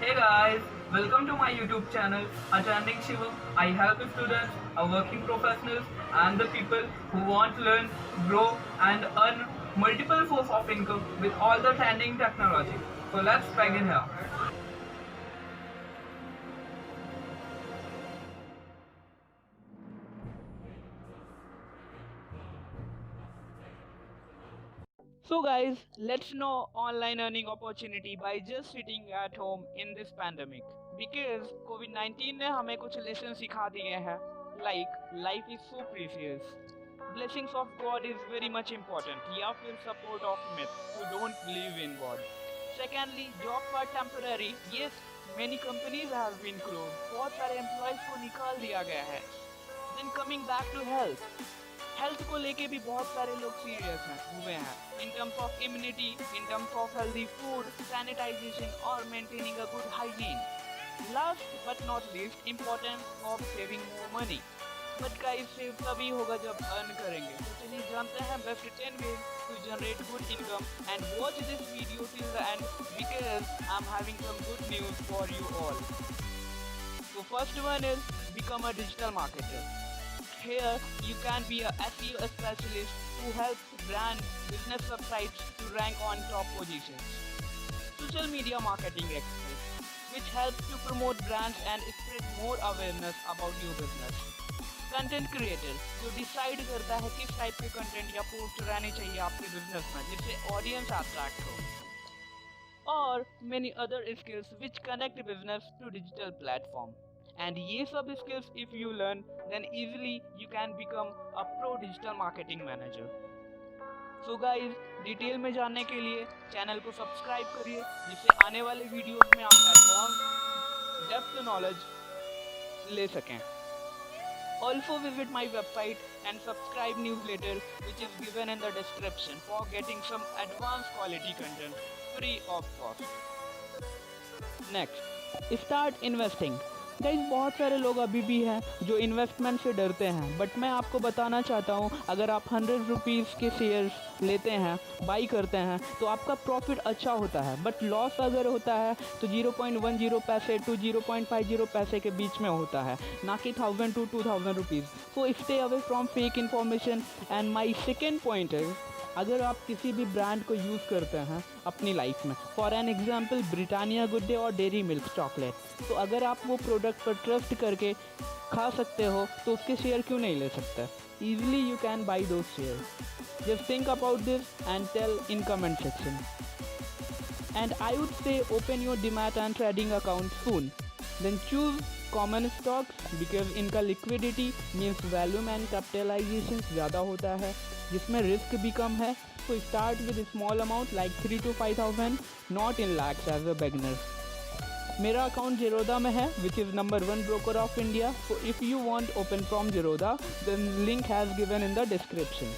Hey guys, welcome to my YouTube channel, Attending Shivam. I help students, working professionals, and the people who want to learn, grow, and earn multiple sources of income with all the trending technology. So let's begin here. So guys, let's know online earning opportunity by just sitting at home in this pandemic. Because COVID-19 ने हमें कुछ lesson सिखा दिए हैं. Like life is so precious. Blessings of God is very much important. या फिर support of myth who don't believe in God. Secondly, jobs are temporary. Yes, many companies have been closed. बहुत सारे employees को निकाल दिया गया है. Then coming back to health. Health को लेके भी बहुत सारे लोग सीरियस हैं हुए हैं in terms of immunity, in terms of healthy food, sanitization और maintaining a good hygiene. Last but not least importance of saving more money. But guys save तभी होगा जब अर्न करेंगे. तो चलिए जानते हैं best 10 ways to generate good income and watch this video till the end because I'm having some good news for you all. So first one is become a digital marketer. Here, you can be a SEO specialist who helps brand business websites to rank on top positions. Social media marketing expert, which helps to promote brands and spread more awareness about your business. Content creator, जो decide करता है किस type के content या post रहने चाहिए आपके business में जिससे ऑडियंस अट्रैक्ट हो. और many other skills which connect business to digital platform. And ये सब skills if you learn, then easily you can become a pro digital marketing manager. So guys, detail में जानने के लिए चैनल को सब्सक्राइब करिए जिससे आने वाले वीडियोस में आप एडवांस डेप्थ नॉलेज ले सकें. Also visit my website and subscribe newsletter which is given in the description for getting some advanced quality content free of cost. Next, start investing. Guys बहुत सारे लोग अभी भी हैं जो इन्वेस्टमेंट से डरते हैं, बट मैं आपको बताना चाहता हूँ अगर आप 100 रुपीज़ के शेयर्स लेते हैं, बाई करते हैं तो आपका प्रॉफिट अच्छा होता है, बट लॉस अगर होता है तो 0.10 पैसे टू 0.50 पैसे के बीच में होता है, ना कि 1000 to 2000 rupees. So stay away from fake information. And my second point is अगर आप किसी भी ब्रांड को यूज़ करते हैं अपनी लाइफ में, for an example Britannia good day और डेयरी मिल्क चॉकलेट, तो अगर आप वो प्रोडक्ट पर ट्रस्ट करके खा सकते हो तो उसके शेयर क्यों नहीं ले सकते. Easily you can buy those share. Just think about this and tell in comment section. And I would say open your demat and trading account soon. Then choose common stocks because इनका liquidity means volume and capitalization ज़्यादा होता है जिसमें risk भी कम है. So start with a small amount like 3 to 5,000, not in lakhs as a beginner. मेरा account Zerodha में है which is number 1 broker of India. So if you want open from Zerodha, then link has given in the description.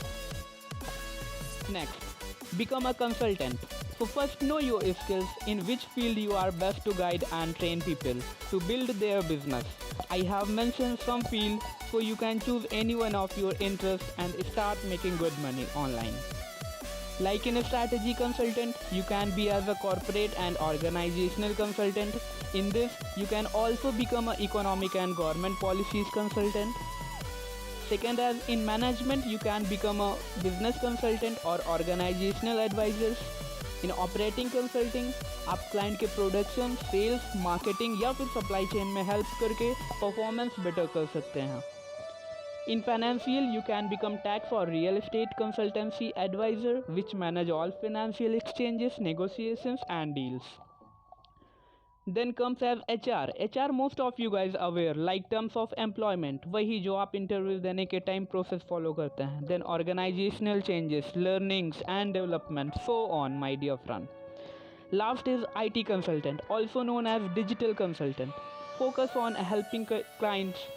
Next, become a consultant. So first know your skills, in which field you are best to guide and train people to build their business. I have mentioned some fields, so you can choose any one of your interests and start making good money online. Like in a strategy consultant, you can be as a corporate and organizational consultant. In this, you can also become an economic and government policies consultant. Second, as in management, you can become a business consultant or organizational advisors. In operating consulting आप client के production, sales, marketing या फिर supply chain में help करके performance better कर सकते हैं. In financial you can become tax और real estate consultancy advisor which manage all financial exchanges, negotiations and deals. Then comes as HR. HR most of you guys aware like terms of employment, वही जो आप interview देने के time process follow करते हैं. Then organizational changes, learnings and development, so on my dear friend. Last is IT consultant, also known as digital consultant. Focus on helping clients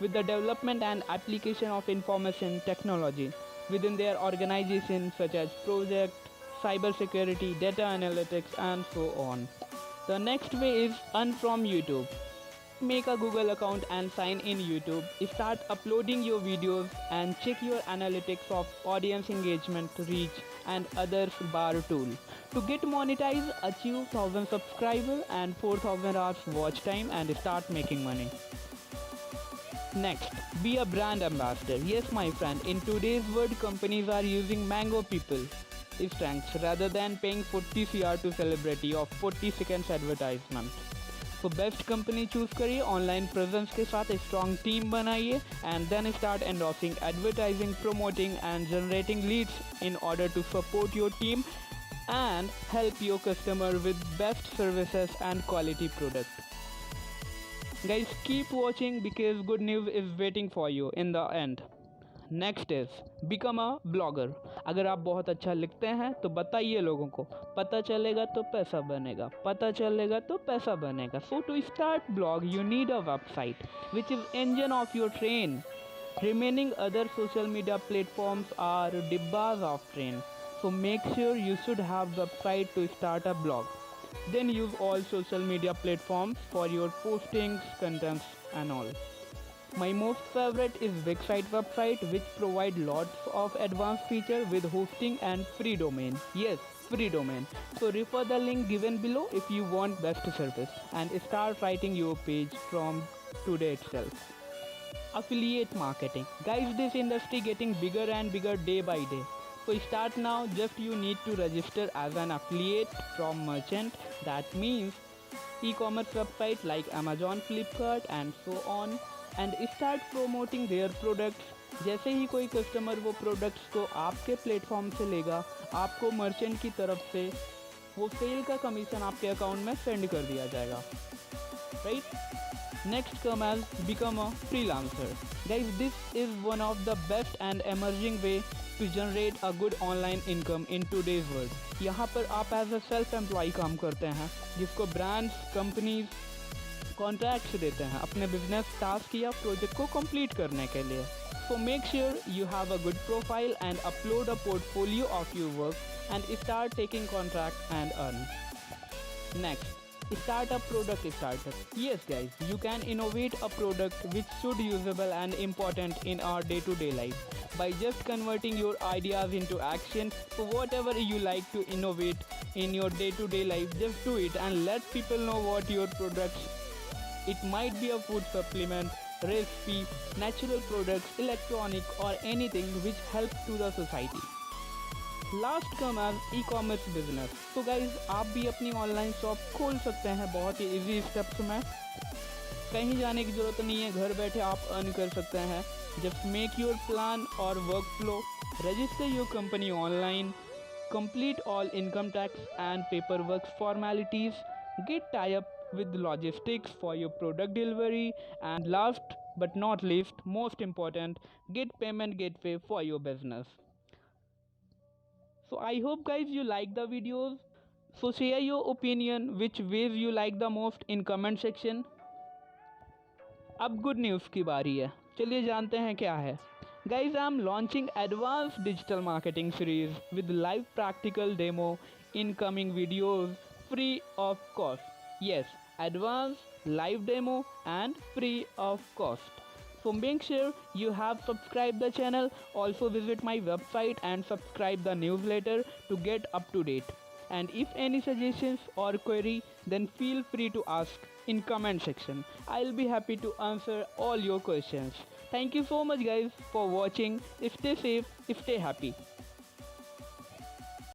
with the development and application of information technology within their organization such as project, cybersecurity, data analytics and so on. The next way is earn from YouTube. Just make a Google account and sign in YouTube. Start uploading your videos and check your analytics of audience engagement, reach and others bar tool. To get monetized, achieve 1000 subscribers and 4000 hours watch time and start making money. Next, be a brand ambassador. Yes, my friend, in today's world, companies are using mango people strengths rather than paying 40 CR to celebrity of 40 seconds advertisement. तो best company choose करिए, online presence के साथ strong team बनाइए and then start endorsing advertising, promoting and generating leads in order to support your team and help your customer with best services and quality product. Guys, keep watching because good news is waiting for you in the end. Next is become a blogger. अगर आप बहुत अच्छा लिखते हैं तो बताइए लोगों को, पता चलेगा तो पैसा बनेगा, पता चलेगा तो पैसा बनेगा. So to start blog you need a website which is engine of your train. Remaining other social media platforms are dibbas of train. So make sure you should have website to start a blog. Then use all social media platforms for your postings, contents and all. My most favorite is Wixsite website which provide lots of advanced feature with hosting and free domain. Yes, free domain. So refer the link given below if you want best service and start writing your page from today itself. Affiliate marketing. Guys, this industry getting bigger and bigger day by day. So start now, just you need to register as an affiliate from merchant. That means e-commerce website like Amazon, Flipkart and so on and start promoting their products. जैसे ही कोई customer वो products को आपके platform से लेगा, आपको merchant की तरफ से वो सेल का कमीशन आपके अकाउंट में सेंड कर दिया जाएगा, right? Next come as become a freelancer. Guys, this is one of the best and emerging way to generate a good online income in today's world. यहाँ पर आप एज अ सेल्फ एम्प्लॉय काम करते हैं जिसको ब्रांड्स, कंपनीज कॉन्ट्रैक्ट्स देते हैं अपने बिजनेस टास्क या प्रोजेक्ट को कंप्लीट करने के लिए. So make sure you have a good profile and upload a portfolio of your work and start taking contract and earn. Next, start a product startup. Yes guys, you can innovate a product which should usable and important in our day-to-day life by just converting your ideas into action. So whatever you like to innovate in your day-to-day life, just do it and let people know what your products. It might be a food supplement, recipe, natural products, electronic or anything which helps to the society. Last come as e commerce business. तो guys आप भी अपनी online shop खोल सकते हैं बहुत ही easy steps में. कहीं जाने की ज़रूरत नहीं है, घर बैठे आप अर्न कर सकते हैं. जस्ट मेक योर प्लान और workflow, register your company online, complete all income tax and paperwork formalities, get tie up with logistics for your product delivery and last but not least, most important, get payment gateway for your business. So I hope guys you like the videos. So share your opinion which ways you like the most in comment section. अब good news की बारी है, चलिए जानते हैं क्या है. Guys, I'm launching advanced digital marketing series with live practical demo in coming videos free of cost. Yes, advanced live demo and free of cost. So make sure you have subscribed the channel. Also visit my website and subscribe the newsletter to get up to date. And if any suggestions or query, then feel free to ask in comment section. I'll be happy to answer all your questions. Thank you so much guys for watching. Stay safe, stay happy.